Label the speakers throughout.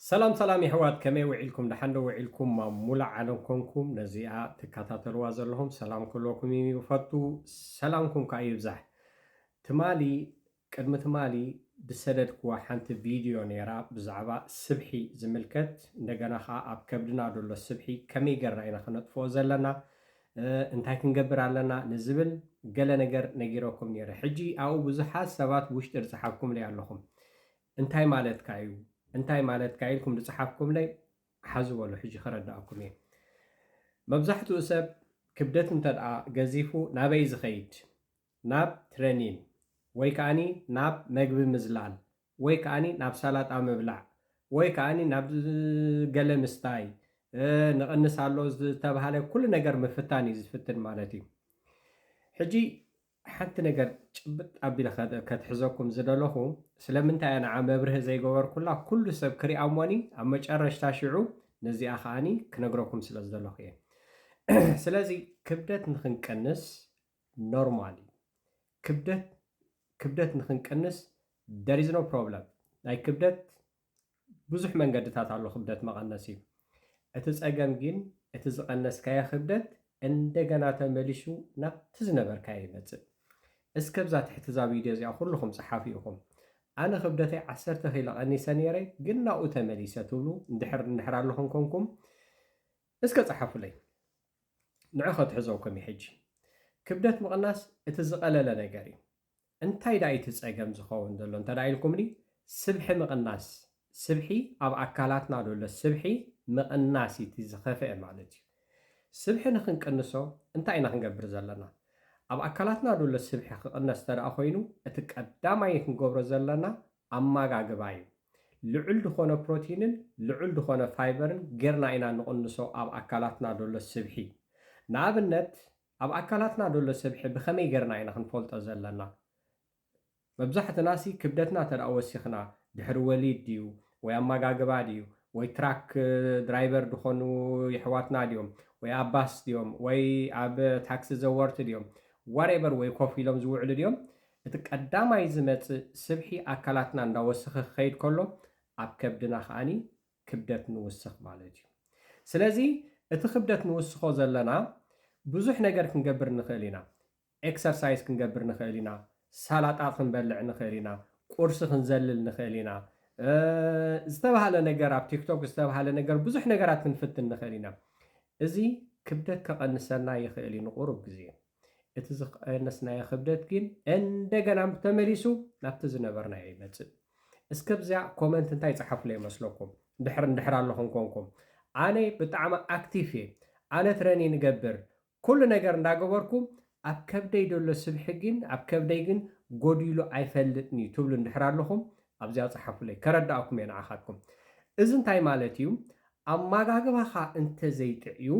Speaker 1: سلام سلام يحوات كمي وعيلكم دحندو وعيلكم مولع عالم كونكم نزيعة تكاتاتلوا زلهم سلام كلكم يفتو سلامكم كايبزح تمالي قدم تمالي بسددكوا حنت فيديو نيرا بزعبا سبحي زملكت እንደገና اب كبدنا دول السبحي كمي قرأينا خنطفو زلنا እንታይ ክንገብር ኣለና ንዝብል ገለ ነገር ነጊረኩም ነይረ ሕጂ ኣብኡ ብዙሓት ሰባት ውሽጢ ዝፀሓፍኩም ላይ ኣለኹም እንታይ ማለት ካዩ እንታይ ማለት ካይልኩም ዝፀሓፍኩም ላይ ሓዙ በሉ ሕጂ ክረዳእኩም እየ መብዛሕትኡ ሰብ ክብደት እንተደኣ ገዚፉ ናበይ ዝኸይድ ናብ ትሬኒን ወይ ከዓኒ ናብ መግቢ ምዝላል ወይ ከዓኒ ናብ ሰላጣ ምብላዕ ወይ ከዓኒ ናብ ገለ ምስታይ ንቕንስ ኣሎ ዝተባሃለ ኩሉ ነገር ምፍታን እዩ ዝፍትን ማለት እዩ ሕጂ ሓንቲ ነገር ጭብጥ ኣቢለ ከትሕዘኩም ዝደለኹ ስለምንታይ ኣነ መብርህ ዘይገበርኩላ ኩሉ ሰብ ክሪኣ እሞኒ ኣብ መጨረሽታ ሽዑ ነዚኣ ከዓኒ ክነግረኩም ስለ ዝደለኹ እየ ስለዚ ክብደት ንክንቀንስ ኖርማሊ ክብደት ንክንቀንስ there is no problem ናይ ክብደት ብዙሕ መንገድታት ኣሎ ክብደት መቐነሲ እቲ ፀገም ግን እቲ ዝቐነስካዮ ክብደት እንደገና ተመሊሱ ናብቲ ዝነበርካዮ ይመፅእ እስከብዛ ትሕቲ ዛ ቪድዮ እዚኣ ኩልኩም ፀሓፊ ኢኹም ኣነ ክብደተይ 10 ኪሎ ቀኒሰ ነይረ ግን ናብኡ ተመሊሰ ትብሉ እንድሕር ኣለኹም ኮንኩም እስከ ፀሓፉለይ ንዑ ከትሕዘውኩም እዩ ሕጂ ክብደት ምቕናስ እቲ ዝቐለለ ነገር እዩ እንታይ ዳ እቲ ፀገም ዝኸውን ዘሎ እንተዳ ኢልኩምኒ ስብሒ ምቕናስ ስብሒ ኣብ ኣካላትና ዘሎ ስብሒ ምቕናስ እቲ ዝኸፍአ ማለት እዩ ስብሒ ንክንቅንሶ እንታይ ኢና ክንገብር ዘለና ኣብ ኣካላትና ዘሎ ስብሒ ክቕነስ ተደኣ ኮይኑ እቲ ቀዳማይ ክንገብሮ ዘለና ኣመጋግባ እዩ ልዑል ዝኾነ ፕሮቲንን ልዑል ዝኾነ ፋይበርን ጌርና ኢና ንቕንሶ ኣብ ኣካላትና ዘሎ ስብሒ ንኣብነት ኣብ ኣካላትና ዘሎ ስብሒ ብኸመይ ጌርና ኢና ክንፈልጦ ዘለና መብዛሕትናሲ ክብደትና ተደኣ ወሲኽና ድሕሪ ወሊድ ድዩ ወይ ኣመጋግባ ድዩ ወይ ትራክ ድራይቨር ድኾኑ ይሕዋትና ድዮም ወይ ኣባስ ድዮም ወይ ኣብ ታክሲ ዘወርቲ ድዮም ዋሬቨር ወይ ኮፍ ኢሎም ዝውዕሉ ድዮም እቲ ቀዳማይ ዝመፅእ ስብሒ ኣካላትና እንዳወስኺ ክኸይድ ከሎ ኣብ ከብድና ከዓኒ ክብደት ንውስኽ ማለት እዩ ስለዚ እቲ ክብደት ንውስኾ ዘለና ብዙሕ ነገር ክንገብር ንኽእል ኢና ኤክሰርሳይዝ ክንገብር ንኽእል ኢና ሰላጣት ክንበልዕ ንኽእል ኢና ቁርሲ ክንዘልል ንኽእል ኢና ዝተባሃለ ነገር ኣብ ቲክቶክ ዝተባሃለ ነገር ብዙሕ ነገራት ክንፍትን ንኽእል ኢና እዚ ክብደት ከቐንሰና ይኽእል እዩ ንቁሩብ ግዜ እቲ ዝቐነስናዮ ክብደት ግን እንደገና ተመሊሱ ናብቲ ዝነበርናዮ ይመፅእ እስከብዚያ ኮመንት እንታይ ፀሓፍለ ይመስለኩም እንድሕር ኣለኹም ኮንኩም ኣነ ብጣዕሚ ኣክቲቭ እየ ኣነ ትረኒ ንገብር ኩሉ ነገር እንዳገበርኩ ኣብ ከብደይ ደሎ ስብሒ ግን ኣብ ከብደይ ግን ጎዲሉ ኣይፈልጥኒ ትብሉ እንድሕር ኣለኹም ኣብዚያ ፀሓፍለይ ከረዳእኩም እየ ንዓኻትኩም እዚ እንታይ ማለት እዩ ኣመጋግባኻ እንተዘይጥዕዩ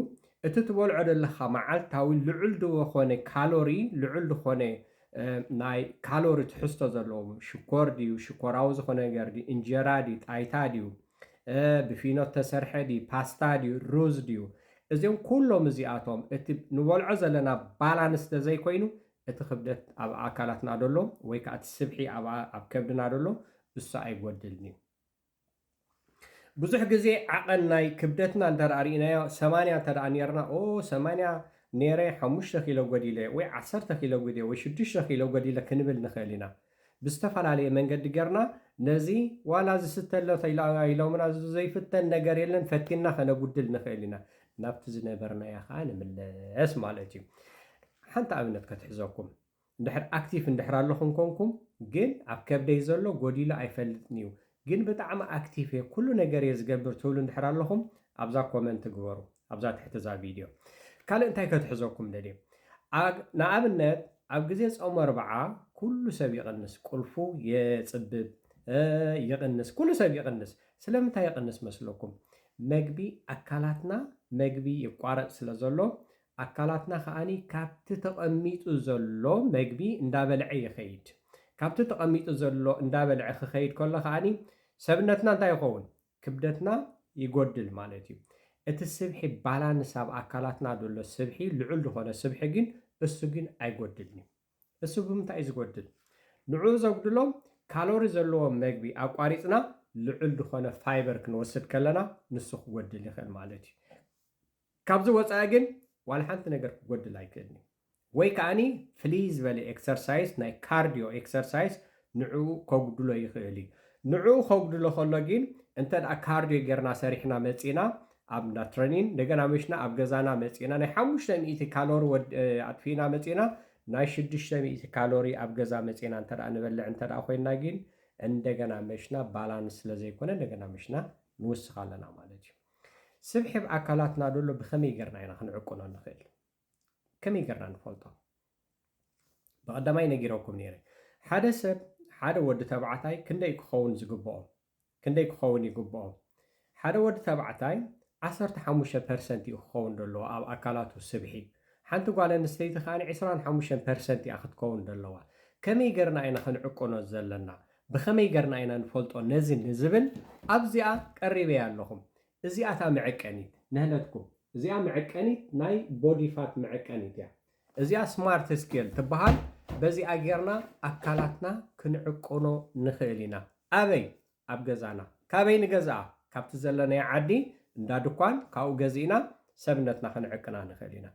Speaker 1: እቲ ትበልዖ ዘለኻ መዓልታዊ ልዑል ዝኾነ ካሎሪ ልዑል ዝኾነ ናይ ካሎሪ ትሕዝቶ ዘለዎ ሽኮር ድዩ ሽኮራዊ ዝኾነ ነገር ድዩ እንጀራ ድዩ ጣይታ ድዩ ብፊኖት ተሰርሐ ድዩ ፓስታ ድዩ ሩዝ ድዩ እዚኦም ኩሎም እዚኣቶም እቲ ንበልዖ ዘለና ባላንስ ተዘይኮይኑ እቲ ክብደት ኣብ ኣካላትና ደሎ ወይ ከዓ እቲ ስብሒ ኣብ ከብድና ደሎ እሱ ኣይጎድልን እዩ ብዙሕ ግዜ ዓቐን ናይ ክብደትና እንተርእናዮ 80 እንተደኣ ነርና 80 ነረ 5 ኪሎ ጎዲለ ወይ 10 ኪሎ ጎዲለ ወይ 6 ኪሎ ጎዲለ ክንብል ንኽእል ኢና ብዝተፈላለየ መንገዲ ጌርና ነዚ ዋላ ዝስተለ ኢሎምና ዘይፍተን ነገር የለን ፈቲና ከነጉድል ንኽእል ኢና ናብቲ ዝነበርናዮ ከዓ ንምለስ ማለት እዩ ሓንቲ ኣብነት ከትሕዘኩም እንድሕር ኣክቲቭ እንድሕር ኣለኹም ኮንኩም ግን ኣብ ከብደይ ዘሎ ጎዲሉ ኣይፈልጥን እዩ ግን ብጣዕሚ ኣክቲቭ እየ ኩሉ ነገር እየ ዝገብር ትብሉ እንድሕር ኣለኹም ኣብዛ ኮመንት ግበሩ ኣብዛ ትሕቲ ዛ ቪድዮ ካልእ እንታይ ከትሕዘኩም ደልየ ንኣብነት ኣብ ግዜ ፆም ኣርብዓ ኩሉ ሰብ ይቕንስ ቁልፉ የፅብብ ይቕንስ ኩሉ ሰብ ይቕንስ ስለምንታይ ይቕንስ መስለኩም መግቢ ኣካላትና መግቢ ይቋረፅ ስለ ዘሎ ኣካላትና ከዓኒ ካብቲ ተቐሚጡ ዘሎ መግቢ እንዳበልዐ ይኸይድ ካብቲ ተቐሚጡ ዘሎ እንዳበልዐ ክኸይድ ከሎ ከዓኒ ሰብነትና እንታይ ይኸውን ክብደትና ይጎድል ማለት እዩ እቲ ስብሒ ባላንስ ኣብ ኣካላትና ዘሎ ስብሒ ልዑል ዝኾነ ስብሒ ግን እሱ ግን ኣይጎድልን እሱ ብምንታይ ዝጎድል ንዑ ዘጉድሎም ካሎሪ ዘለዎ መግቢ ኣቋሪፅና ልዑል ዝኾነ ፋይበር ክንወስድ ከለና ንሱ ክጎድል ይኽእል ማለት እዩ ካብዚ ወፃኢ ግን ዋላ ሓንቲ ነገር ክጎድል ኣይክእልኒ ወይ ከዓኒ ፍልይ ዝበለ ኤክሰርሳይዝ ናይ ካርዲዮ ኤክሰርሳይዝ ንዕኡ ከጉድሎ ይኽእል እዩ ንዕኡ ከጉድሎ ከሎ ግን እንተ ደኣ ካርዲዮ ጌርና ሰሪሕና መፂና ኣብ ትሬኒን እንደገና መሽና ኣብ ገዛና መፂና ናይ 500 ካሎሪ ኣጥፊና መፂና ናይ 600 ካሎሪ ኣብ ገዛ መፂና እንተ ደኣ ንበልዕ እንተ ደኣ ኮይና ግን እንደገና መሽና ባላንስ ስለ ዘይኮነ እንደገና መሽና ንውስኽ ኣለና ማለት እዩ ስብሒ ብኣካላትና ደሎ ብኸመይ ጌርና ኢና ክንዕቁኖ ንኽእል ከመይ ጌርና ንፈልጦ ብቐዳማይ ነጊረኩም ነይረ ሓደ ሰብ ሓደ ወዲ ተባዕታይ ክንደይ ክኸውን ዝግብኦ ክንደይ ክኸውን ይግብኦ ሓደ ወዲ ተባዕታይ 15% እዩ ክኸውን ደለዎ ኣብ ኣካላቱ ስብሒ ሓንቲ ጓል ኣንስተይቲ ከዓኒ 25% እያ ክትከውን ደለዋ ከመይ ጌርና ኢና ክንዕቁኖ ዘለና ብኸመይ ጌርና ኢና ንፈልጦ ነዚ ንዝብል ኣብዚኣ ቀሪበያ ኣለኹም እዚኣታ መዐቀኒት ንህለትኩም እዚኣ መዐቀኒት ናይ ቦዲ ፋት መዐቀኒት እያ እዚኣ ስማርት ስኬል ትበሃል በዚኣ ጌርና ኣካላትና ክንዕቁኖ ንኽእል ኢና ኣበይ ኣብ ገዛና ካበይ ንገዝኣ ካብቲ ዘለናዮ ዓዲ እንዳ ድኳን ካብኡ ገዚእና ሰብነትና ክንዕቅና ንኽእል ኢና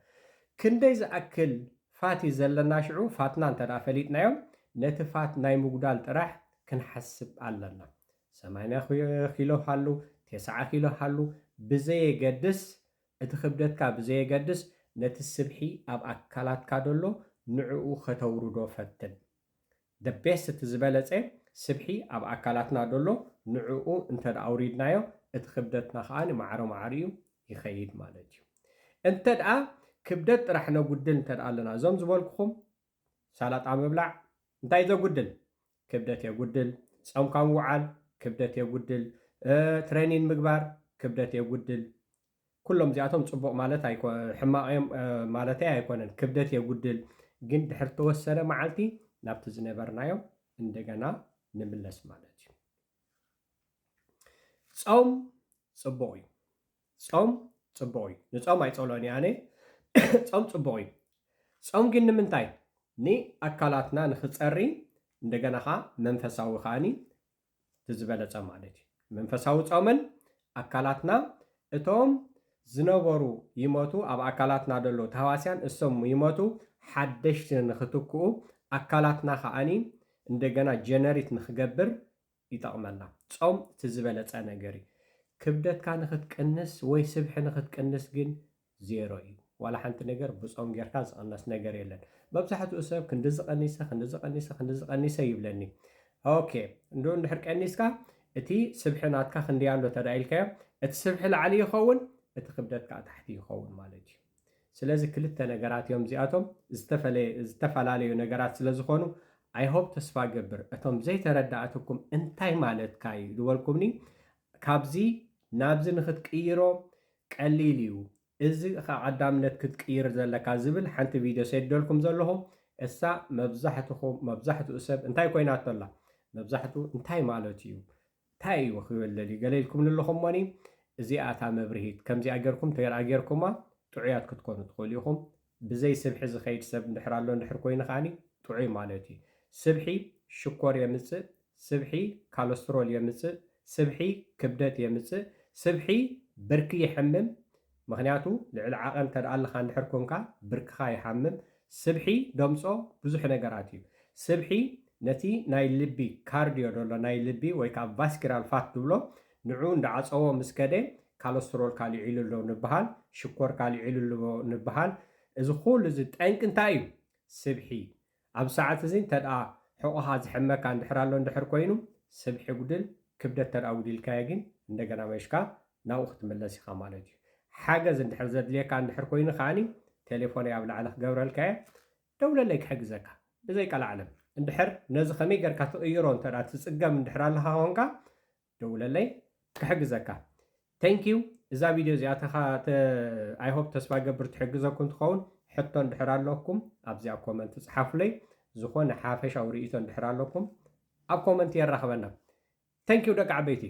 Speaker 1: ክንደይ ዝኣክል ፋት ዘለና ሽዑ ፋትና እንተ ደኣ ፈሊጥናዮም ነቲ ፋት ናይ ምጉዳል ጥራሕ ክንሓስብ ኣለና 80 ኪሎ ሃሉ 90 ኪሎ ሃሉ ብዘየገድስ እቲ ክብደትካ ብዘየገድስ ነቲ ስብሒ ኣብ ኣካላትካ ደሎ ንዕኡ ከተውርዶ ፈትን ደቤስ እቲ ዝበለፀ ስብሒ ኣብ ኣካላትና ደሎ ንዕኡ እንተ ደኣ ኣውሪድናዮ እቲ ክብደትና ከዓ ንማዕሮ ማዕሪኡ ይኸይድ ማለት እዩ እንተ ደኣ ክብደት ጥራሕ ነጉድል እንተ ደኣ ኣለና እዞም ዝበልኩኹም ሰላጣ ምብላዕ እንታይ ዘጉድል ክብደት የጉድል ፆምካ ምውዓል ክብደት የጉድል ትሬኒን ምግባር ክብደት የጉድል ኩሎም እዚኣቶም ፅቡቕ ማለት ሕማቕ እዮም ማለተይ ኣይኮነን ክብደት የጉድል ግን ድሕር ተወሰነ መዓልቲ ናብቲ ዝነበርናዮም እንደገና ንምለስ ማለት እዩ ፆም ፅቡቕ እዩ ፆም ፅቡቕ እዩ ንፆም ኣይፀሎን ኣነ ፆም ፅቡቕ እዩ ፆም ግን ንምንታይ ንኣካላትና ንክፀሪ እንደገና ኸ መንፈሳዊ ከዓኒ ትዝበለፀ ማለት እዩ መንፈሳዊ ፆምን ኣካላትና እቶም ዝነበሩ ይሞቱ ኣብ ኣካላትና ደሎ ተሃዋስያን እሶም ይሞቱ ሓደሽቲ ንኽትክኡ ኣካላትና ከዓኒ እንደገና ጀነሬት ንክገብር ይጠቕመና ፆም ትዝበለፀ ነገር እዩ ክብደትካ ንክትቅንስ ወይ ስብሒ ንክትቅንስ ግን ዜሮ እዩ ዋላ ሓንቲ ነገር ብፆም ጌርካ ዝቕነስ ነገር የለን መብዛሕትኡ ሰብ ክንዲ ዝቐኒሰ ይብለኒ ኦኬ እንድሕር ቀኒስካ እቲ ስብሒ ናትካ ክንደይ ኣሎ ተዳኢልካዮ እቲ ስብሒ ላዕሊ ይኸውን እቲ ክብደትካ ታሕቲ ይኸውን ማለት እዩ ስለዚ ክልተ ነገራት እዮም እዚኣቶም ዝተፈላለዩ ነገራት ስለ ዝኾኑ ኣይሆፕ ተስፋ ገብር እቶም ዘይተረዳእትኩም እንታይ ማለትካ እዩ ዝበልኩምኒ ካብዚ ናብዚ ንክትቅይሮ ቀሊል እዩ እዚ ቀዳምነት ክትቅይር ዘለካ ዝብል ሓንቲ ቪድዮ ሰዲደልኩም ዘለኹ እሳ መብዛሕትኡ ሰብ እንታይ ኮይናቶ ኣላ መብዛሕትኡ እንታይ ማለት እዩ እንታይ እዩ ክብለል ገለልኩም ንለኹም ሞኒ እዚኣታ መብርሂት ከምዚኣ ጌርኩም ተይርኣ ጌርኩማ ጥዑያት ክትኮኑ ትኽእሉ ኢኹም ብዘይ ስብሒ ዝኸይድ ሰብ እንድሕር ኣሎ እንድሕር ኮይኑ ከዓኒ ጥዑይ ማለት እዩ ስብሒ ሽኮር የምፅእ ስብሒ ካለስትሮል የምፅእ ስብሒ ክብደት የምፅእ ስብሒ ብርኪ ይሕምም ምክንያቱ ልዕሊ ዓቐን ተደኣለካ እንድሕር ኮንካ ብርክኻ ይሓምም ስብሒ ደምፆ ብዙሕ ነገራት እዩ ስብሒ ነቲ ናይ ልቢ ካርዲዮ ደሎ ናይ ልቢ ወይ ከዓ ቫስኩላር ፋት ትብሎ ንዑ እንዳዓፀዎ ምስ ከደ ካለስትሮል ካልእ ኢሉሎ ንበሃል ሽኮር ካልእ ኢሉሎ ንበሃል እዚ ኩሉ እዚ ጠንቂ እንታይ እዩ ስብሒ ኣብ ሰዓት እዚ እንተደኣ ሕቑኻ ዝሕመካ እንድሕር ኣሎ እንድሕር ኮይኑ ስብሒ ጉድል ክብደት ተደኣ ጉዲልካዮ ግን እንደገና መሽካ ናብኡ ክትምለስ ኢኻ ማለት እዩ ሓገዝ እንድሕር ዘድልየካ እንድሕር ኮይኑ ከዓኒ ቴሌፎን ኣብ ላዕሊ ክገብረልካየ ደውለለይ ክሕግዘካ ብዘይቀላዕለም እንድሕር ነዚ ከመይ ጌርካ ትቕይሮ እንተደኣ ትፅገም እንድሕር ኣለካ ኮንካ ደውለለይ ክሕግዘካ ቴንኪዩ እዛ ቪድዮ እዚኣተኻ ኣይሆፕ ተስፋ ገብር ትሕግዘኩም ትኸውን ሕቶ እንድሕር ኣለኩም ኣብዚኣ ኮመንት ፅሓፍለይ ዝኾነ ሓፈሻዊ ርእቶ እንድሕር ኣለኩም ኣብ ኮመንት የራኽበና ቴንኪዩ ደቂ ዓበይቲ